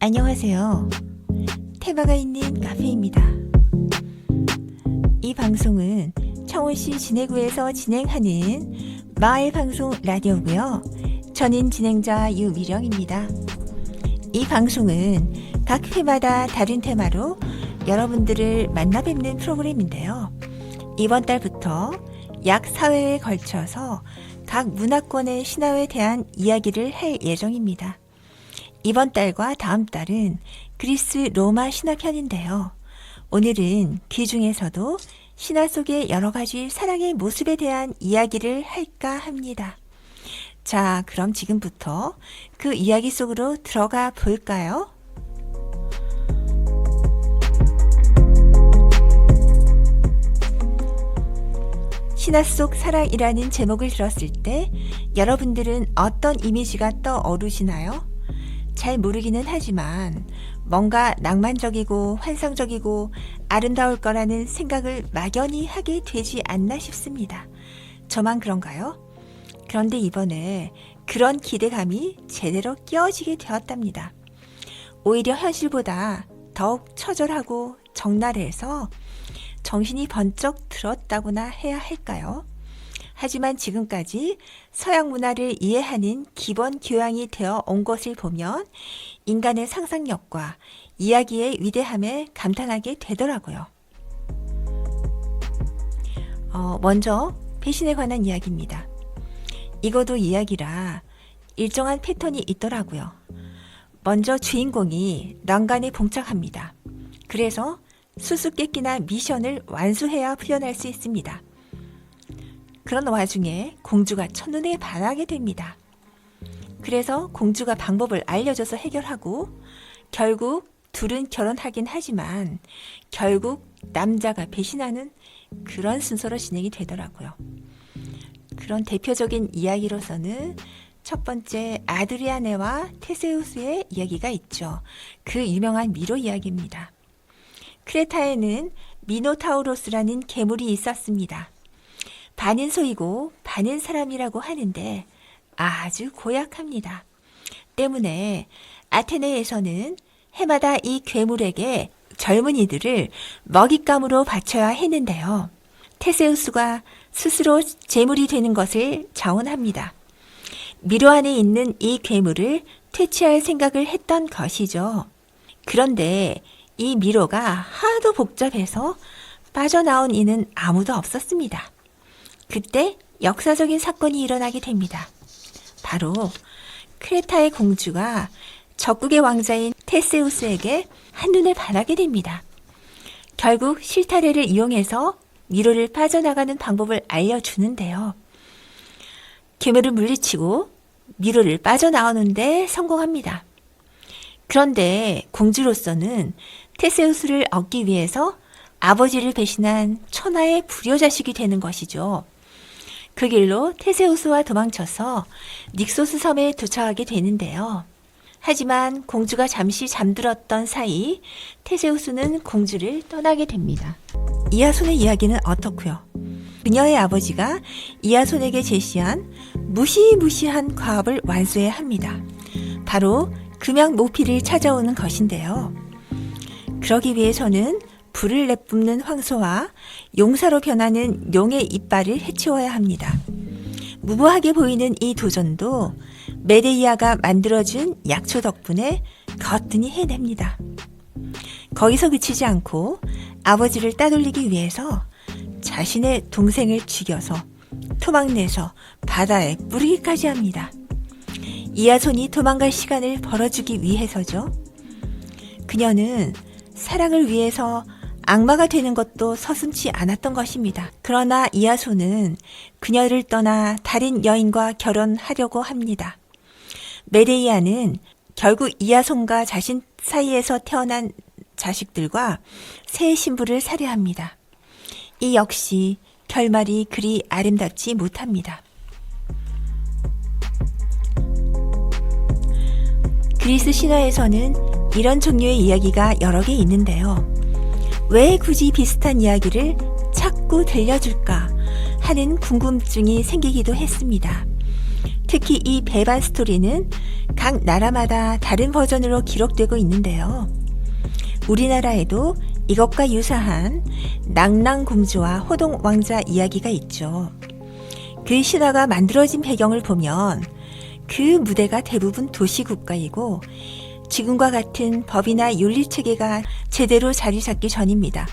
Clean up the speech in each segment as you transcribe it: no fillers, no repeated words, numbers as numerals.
안녕하세요. 테마가 있는 카페입니다. 이 방송은 청원시 진해구에서 진행하는 마을 방송 라디오고요. 저는 진행자 유미령입니다. 이 방송은 각 회마다 다른 테마로 여러분들을 만나 뵙는 프로그램인데요. 이번 달부터 약 4회에 걸쳐서 각 문화권의 신화에 대한 이야기를 할 예정입니다. 이번 달과 다음 달은 그리스 로마 신화 편인데요. 오늘은 그 중에서도 신화 속의 여러 가지 사랑의 모습에 대한 이야기를 할까 합니다. 자, 그럼 지금부터 그 이야기 속으로 들어가 볼까요? 신화 속 사랑이라는 제목을 들었을 때 여러분들은 어떤 이미지가 떠오르시나요? 잘 모르기는 하지만 뭔가 낭만적이고 환상적이고 아름다울 거라는 생각을 막연히 하게 되지 않나 싶습니다. 저만 그런가요? 그런데 이번에 그런 기대감이 제대로 끼워지게 되었답니다. 오히려 현실보다 더욱 처절하고 적나라해서 정신이 번쩍 들었다고나 해야 할까요? 하지만 지금까지 서양 문화를 이해하는 기본 교양이 되어 온 것을 보면 인간의 상상력과 이야기의 위대함에 감탄하게 되더라고요. 먼저 배신에 관한 이야기입니다. 이것도 이야기라 일정한 패턴이 있더라고요. 먼저 주인공이 난간에 봉착합니다. 그래서 수수께끼나 미션을 완수해야 풀려날 수 있습니다. 그런 와중에 공주가 첫눈에 반하게 됩니다. 그래서 공주가 방법을 알려줘서 해결하고 결국 둘은 결혼하긴 하지만 결국 남자가 배신하는 그런 순서로 진행이 되더라고요. 그런 대표적인 이야기로서는 첫 번째 아드리아네와 테세우스의 이야기가 있죠. 그 유명한 미로 이야기입니다. 크레타에는 미노타우로스라는 괴물이 있었습니다. 반은 소이고 반은 사람이라고 하는데 아주 고약합니다. 때문에 아테네에서는 해마다 이 괴물에게 젊은이들을 먹잇감으로 바쳐야 했는데요. 테세우스가 스스로 제물이 되는 것을 자원합니다. 미로 안에 있는 이 괴물을 퇴치할 생각을 했던 것이죠. 그런데 이 미로가 하도 복잡해서 빠져나온 이는 아무도 없었습니다. 그때 역사적인 사건이 일어나게 됩니다. 바로 크레타의 공주가 적국의 왕자인 테세우스에게 한눈에 반하게 됩니다. 결국 실타래를 이용해서 미로를 빠져나가는 방법을 알려주는데요. 괴물을 물리치고 미로를 빠져나오는데 성공합니다. 그런데 공주로서는 테세우스를 얻기 위해서 아버지를 배신한 천하의 불효자식이 되는 것이죠. 그 길로 테세우스와 도망쳐서 닉소스 섬에 도착하게 되는데요. 하지만 공주가 잠시 잠들었던 사이 테세우스는 공주를 떠나게 됩니다. 이아손의 이야기는 어떻고요? 그녀의 아버지가 이아손에게 제시한 무시무시한 과업을 완수해야 합니다. 바로 금양 모피를 찾아오는 것인데요. 그러기 위해서는 불을 내뿜는 황소와 용사로 변하는 용의 이빨을 해치워야 합니다. 무모하게 보이는 이 도전도 메데이아가 만들어준 약초 덕분에 거뜬히 해냅니다. 거기서 그치지 않고 아버지를 따돌리기 위해서 자신의 동생을 죽여서 토막내서 바다에 뿌리기까지 합니다. 이아손이 도망갈 시간을 벌어주기 위해서죠. 그녀는 사랑을 위해서 악마가 되는 것도 서슴지 않았던 것입니다. 그러나 이아손은 그녀를 떠나 다른 여인과 결혼하려고 합니다. 메데이아는 결국 이아손과 자신 사이에서 태어난 자식들과 새 신부를 살해합니다. 이 역시 결말이 그리 아름답지 못합니다. 그리스 신화에서는 이런 종류의 이야기가 여러 개 있는데요. 왜 굳이 비슷한 이야기를 자꾸 들려줄까 하는 궁금증이 생기기도 했습니다. 특히 이 배반 스토리는 각 나라마다 다른 버전으로 기록되고 있는데요. 우리나라에도 이것과 유사한 낭랑공주와 호동왕자 이야기가 있죠. 그 신화가 만들어진 배경을 보면 그 무대가 대부분 도시국가이고 지금과 같은 법이나 윤리체계가 제대로 자리 잡기 전입니다.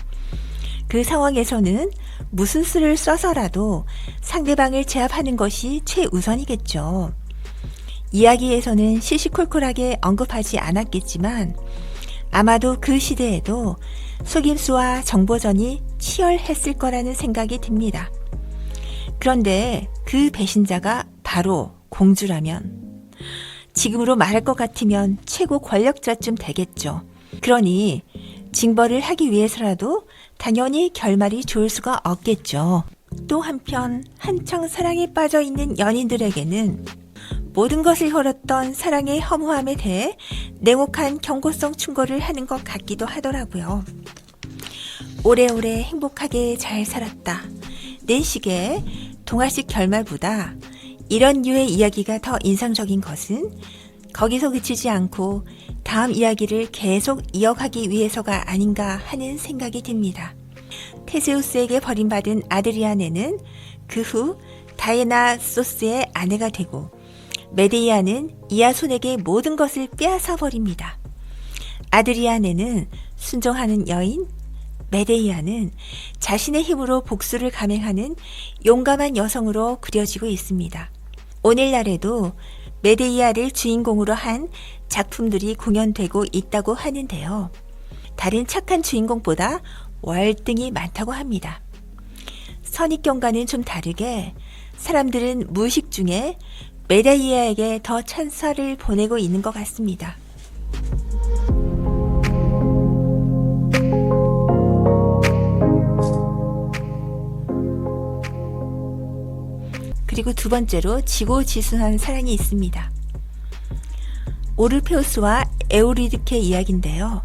그 상황에서는 무슨 수를 써서라도 상대방을 제압하는 것이 최우선이겠죠. 이야기에서는 시시콜콜하게 언급하지 않았겠지만 아마도 그 시대에도 속임수와 정보전이 치열했을 거라는 생각이 듭니다. 그런데 그 배신자가 바로 공주라면 지금으로 말할 것 같으면 최고 권력자쯤 되겠죠. 그러니 징벌을 하기 위해서라도 당연히 결말이 좋을 수가 없겠죠. 또 한편 한창 사랑에 빠져 있는 연인들에게는 모든 것을 걸었던 사랑의 허무함에 대해 냉혹한 경고성 충고를 하는 것 같기도 하더라고요. 오래오래 행복하게 잘 살았다. 내 식의 동화식 결말보다 이런 류의 이야기가 더 인상적인 것은 거기서 그치지 않고 다음 이야기를 계속 이어가기 위해서가 아닌가 하는 생각이 듭니다. 테세우스에게 버림받은 아드리아네는 그 후 다이애나소스의 아내가 되고 메데이아는 이아손에게 모든 것을 빼앗아 버립니다. 아드리아네는 순종하는 여인, 메데이아는 자신의 힘으로 복수를 감행하는 용감한 여성으로 그려지고 있습니다. 오늘날에도 메데이아를 주인공으로 한 작품들이 공연되고 있다고 하는데요. 다른 착한 주인공보다 월등히 많다고 합니다. 선입견과는 좀 다르게 사람들은 무의식 중에 메데이아에게 더 찬사를 보내고 있는 것 같습니다. 그리고 두 번째로 지고지순한 사랑이 있습니다. 오르페우스와 에우리디케 이야기인데요.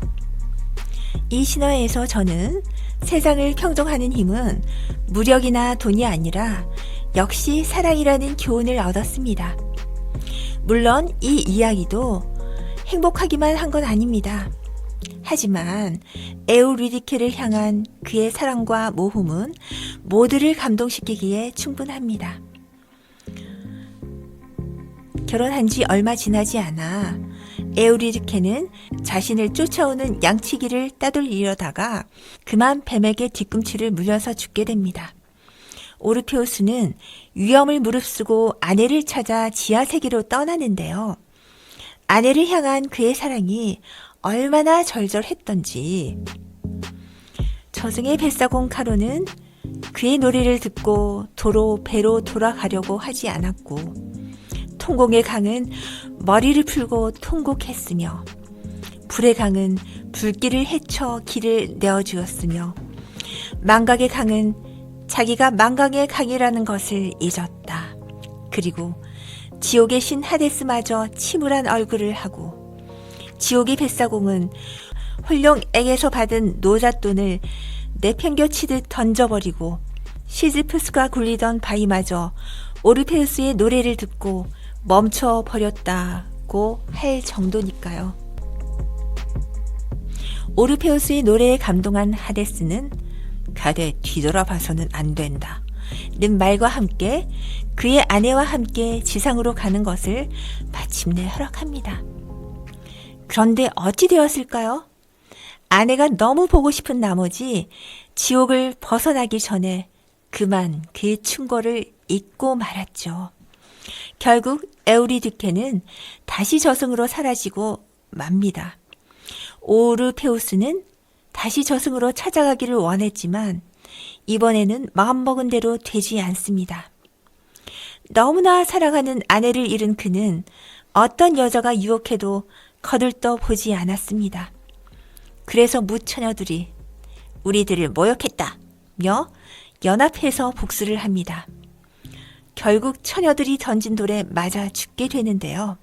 이 신화에서 저는 세상을 평정하는 힘은 무력이나 돈이 아니라 역시 사랑이라는 교훈을 얻었습니다. 물론 이 이야기도 행복하기만 한 건 아닙니다. 하지만 에우리디케를 향한 그의 사랑과 모험은 모두를 감동시키기에 충분합니다. 결혼한 지 얼마 지나지 않아 에우리디케는 자신을 쫓아오는 양치기를 따돌리려다가 그만 뱀에게 뒤꿈치를 물려서 죽게 됩니다. 오르페우스는 위험을 무릅쓰고 아내를 찾아 지하세계로 떠나는데요. 아내를 향한 그의 사랑이 얼마나 절절했던지 저승의 뱃사공 카로는 그의 노래를 듣고 도로 배로 돌아가려고 하지 않았고 통공의 강은 머리를 풀고 통곡했으며 불의 강은 불길을 헤쳐 길을 내어주었으며 망각의 강은 자기가 망각의 강이라는 것을 잊었다. 그리고 지옥의 신 하데스마저 침울한 얼굴을 하고 지옥의 뱃사공은 홀령에게서 받은 노잣돈을 내팽겨치듯 던져버리고 시즈프스가 굴리던 바위마저 오르페우스의 노래를 듣고 멈춰버렸다고 할 정도니까요. 오르페우스의 노래에 감동한 하데스는 가되 뒤돌아봐서는 안 된다 는 말과 함께 그의 아내와 함께 지상으로 가는 것을 마침내 허락합니다. 그런데 어찌 되었을까요? 아내가 너무 보고 싶은 나머지 지옥을 벗어나기 전에 그만 그 충고를 잊고 말았죠. 결국 에우리디케는 다시 저승으로 사라지고 맙니다. 오르페우스는 다시 저승으로 찾아가기를 원했지만 이번에는 마음먹은 대로 되지 않습니다. 너무나 사랑하는 아내를 잃은 그는 어떤 여자가 유혹해도 거들떠 보지 않았습니다. 그래서 무처녀들이 우리들을 모욕했다며 연합해서 복수를 합니다. 결국 처녀들이 던진 돌에 맞아 죽게 되는데요.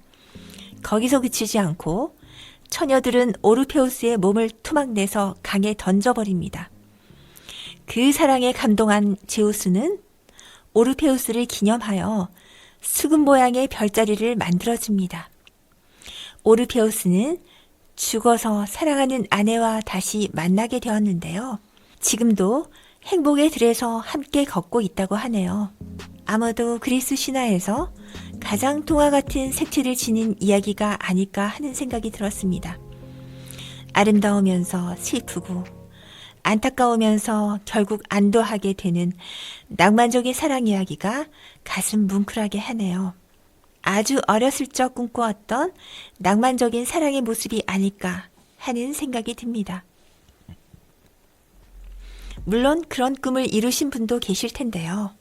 거기서 그치지 않고 처녀들은 오르페우스의 몸을 토막내서 강에 던져버립니다. 그 사랑에 감동한 제우스는 오르페우스를 기념하여 수금 모양의 별자리를 만들어줍니다. 오르페우스는 죽어서 사랑하는 아내와 다시 만나게 되었는데요. 지금도 행복의 들에서 함께 걷고 있다고 하네요. 아마도 그리스 신화에서 가장 동화 같은 색채를 지닌 이야기가 아닐까 하는 생각이 들었습니다. 아름다우면서 슬프고 안타까우면서 결국 안도하게 되는 낭만적인 사랑 이야기가 가슴 뭉클하게 하네요. 아주 어렸을 적 꿈꿔왔던 낭만적인 사랑의 모습이 아닐까 하는 생각이 듭니다. 물론 그런 꿈을 이루신 분도 계실 텐데요.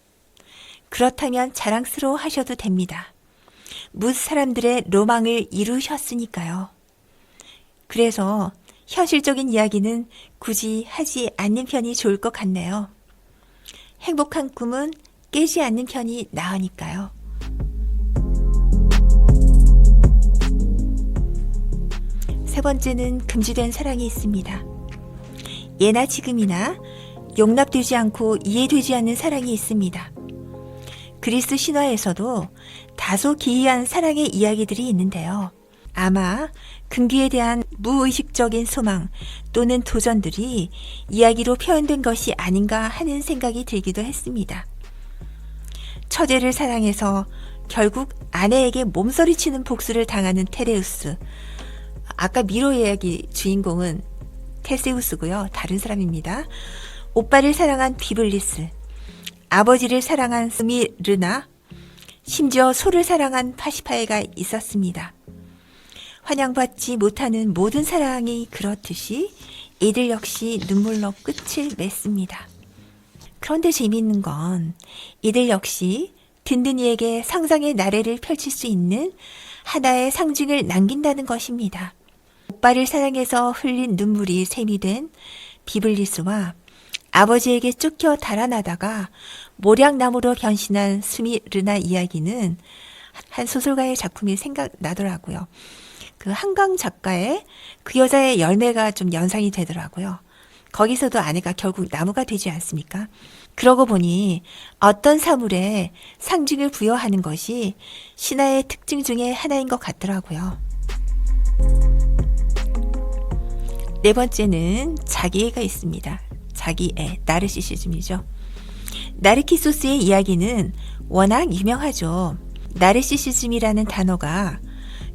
그렇다면 자랑스러워 하셔도 됩니다. 무슨 사람들의 로망을 이루셨으니까요. 그래서 현실적인 이야기는 굳이 하지 않는 편이 좋을 것 같네요. 행복한 꿈은 깨지 않는 편이 나으니까요. 세 번째는 금지된 사랑이 있습니다. 예나 지금이나 용납되지 않고 이해되지 않는 사랑이 있습니다. 그리스 신화에서도 다소 기이한 사랑의 이야기들이 있는데요. 아마 금기에 대한 무의식적인 소망 또는 도전들이 이야기로 표현된 것이 아닌가 하는 생각이 들기도 했습니다. 처제를 사랑해서 결국 아내에게 몸서리치는 복수를 당하는 테레우스. 아까 미로 이야기 주인공은 테세우스고요. 다른 사람입니다. 오빠를 사랑한 비블리스, 아버지를 사랑한 스미르나, 심지어 소를 사랑한 파시파에가 있었습니다. 환영받지 못하는 모든 사랑이 그렇듯이 이들 역시 눈물로 끝을 맺습니다. 그런데 재미있는 건 이들 역시 든든이에게 상상의 나래를 펼칠 수 있는 하나의 상징을 남긴다는 것입니다. 오빠를 사랑해서 흘린 눈물이 샘이 된 비블리스와 아버지에게 쫓겨 달아나다가 모략나무로 변신한 스미르나 이야기는 한 소설가의 작품이 생각나더라고요. 그 한강 작가의 그 여자의 열매가 좀 연상이 되더라고요. 거기서도 아내가 결국 나무가 되지 않습니까? 그러고 보니 어떤 사물에 상징을 부여하는 것이 신화의 특징 중에 하나인 것 같더라고요. 네 번째는 자기애가 있습니다. 자기애, 나르시시즘이죠. 나르키소스의 이야기는 워낙 유명하죠. 나르시시즘이라는 단어가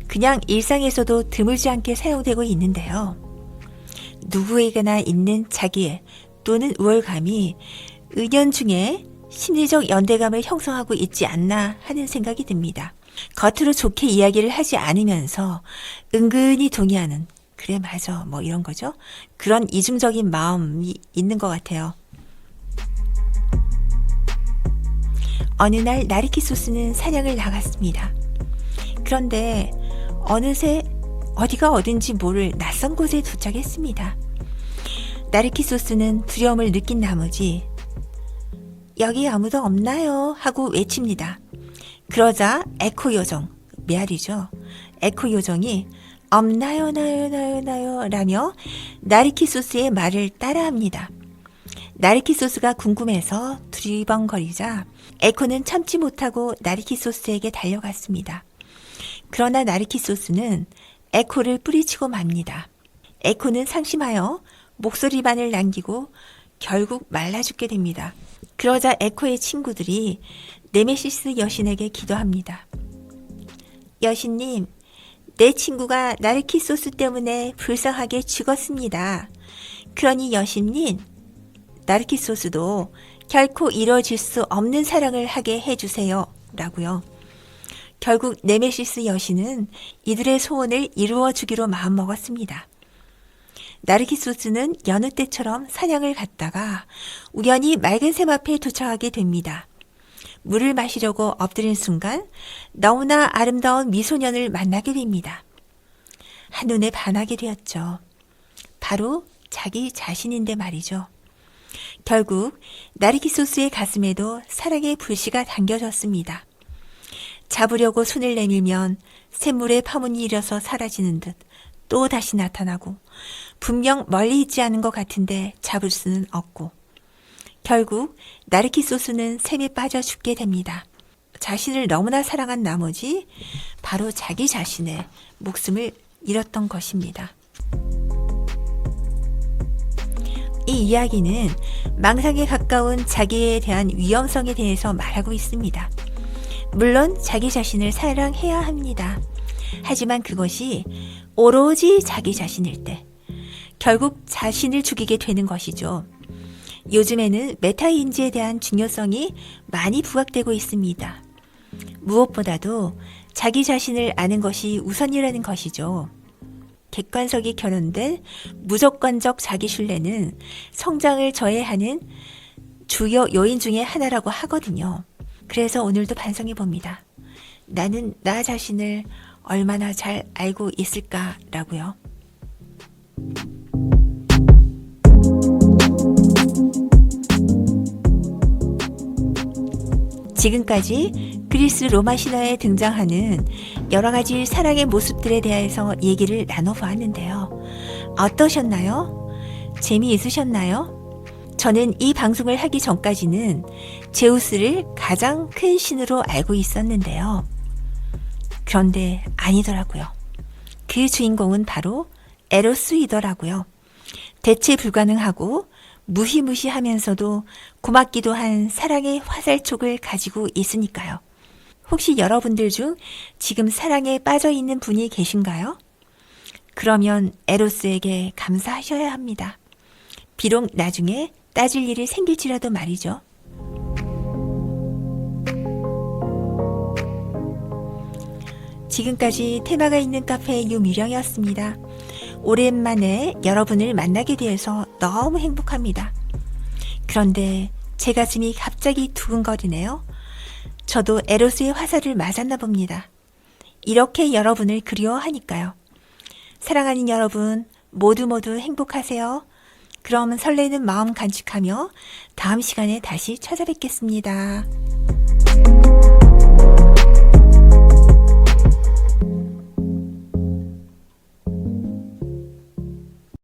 그냥 일상에서도 드물지 않게 사용되고 있는데요. 누구에게나 있는 자기애 또는 우월감이 은연중에 심리적 연대감을 형성하고 있지 않나 하는 생각이 듭니다. 겉으로 좋게 이야기를 하지 않으면서 은근히 동의하는, 그래 맞아 뭐 이런 거죠. 그런 이중적인 마음이 있는 것 같아요. 어느 날 나르키소스는 사냥을 나갔습니다. 그런데 어느새 어디가 어딘지 모를 낯선 곳에 도착했습니다. 나르키소스는 두려움을 느낀 나머지 여기 아무도 없나요? 하고 외칩니다. 그러자 에코 요정, 메아리죠. 에코 요정이 없나요, 나요 라며 나르키소스의 말을 따라합니다. 나르키소스가 궁금해서 두리번거리자 에코는 참지 못하고 나르키소스에게 달려갔습니다. 그러나 나르키소스는 에코를 뿌리치고 맙니다. 에코는 상심하여 목소리만을 남기고 결국 말라 죽게 됩니다. 그러자 에코의 친구들이 네메시스 여신에게 기도합니다. 여신님, 내 친구가 나르키소스 때문에 불쌍하게 죽었습니다. 그러니 여신님, 나르키소스도 결코 이뤄질 수 없는 사랑을 하게 해주세요. 라고요. 결국 네메시스 여신은 이들의 소원을 이루어 주기로 마음먹었습니다. 나르키소스는 여느 때처럼 사냥을 갔다가 우연히 맑은 샘 앞에 도착하게 됩니다. 물을 마시려고 엎드린 순간 너무나 아름다운 미소년을 만나게 됩니다. 한눈에 반하게 되었죠. 바로 자기 자신인데 말이죠. 결국 나르키소스의 가슴에도 사랑의 불씨가 당겨졌습니다. 잡으려고 손을 내밀면 샘물에 파문이 일어서 사라지는 듯 또 다시 나타나고 분명 멀리 있지 않은 것 같은데 잡을 수는 없고 결국 나르키소스는 샘에 빠져 죽게 됩니다. 자신을 너무나 사랑한 나머지 바로 자기 자신의 목숨을 잃었던 것입니다. 이 이야기는 망상에 가까운 자기에 대한 위험성에 대해서 말하고 있습니다. 물론 자기 자신을 사랑해야 합니다. 하지만 그것이 오로지 자기 자신일 때 결국 자신을 죽이게 되는 것이죠. 요즘에는 메타인지에 대한 중요성이 많이 부각되고 있습니다. 무엇보다도 자기 자신을 아는 것이 우선이라는 것이죠. 객관성이 결혼된 무조건적 자기신뢰는 성장을 저해하는 주요 요인 중에 하나라고 하거든요. 그래서 오늘도 반성해 봅니다. 나는 나 자신을 얼마나 잘 알고 있을까라고요. 지금까지 그리스 로마 신화에 등장하는 여러 가지 사랑의 모습들에 대해서 얘기를 나눠보았는데요. 어떠셨나요? 재미있으셨나요? 저는 이 방송을 하기 전까지는 제우스를 가장 큰 신으로 알고 있었는데요. 그런데 아니더라고요. 그 주인공은 바로 에로스이더라고요. 대체 불가능하고 무시무시하면서도 고맙기도 한 사랑의 화살촉을 가지고 있으니까요. 혹시 여러분들 중 지금 사랑에 빠져 있는 분이 계신가요? 그러면 에로스에게 감사하셔야 합니다. 비록 나중에 따질 일이 생길지라도 말이죠. 지금까지 테마가 있는 카페의 유미령이었습니다. 오랜만에 여러분을 만나게 되어서 너무 행복합니다. 그런데 제 가슴이 갑자기 두근거리네요. 저도 에로스의 화살을 맞았나 봅니다. 이렇게 여러분을 그리워하니까요. 사랑하는 여러분 모두 행복하세요. 그럼 설레는 마음 간직하며 다음 시간에 다시 찾아뵙겠습니다.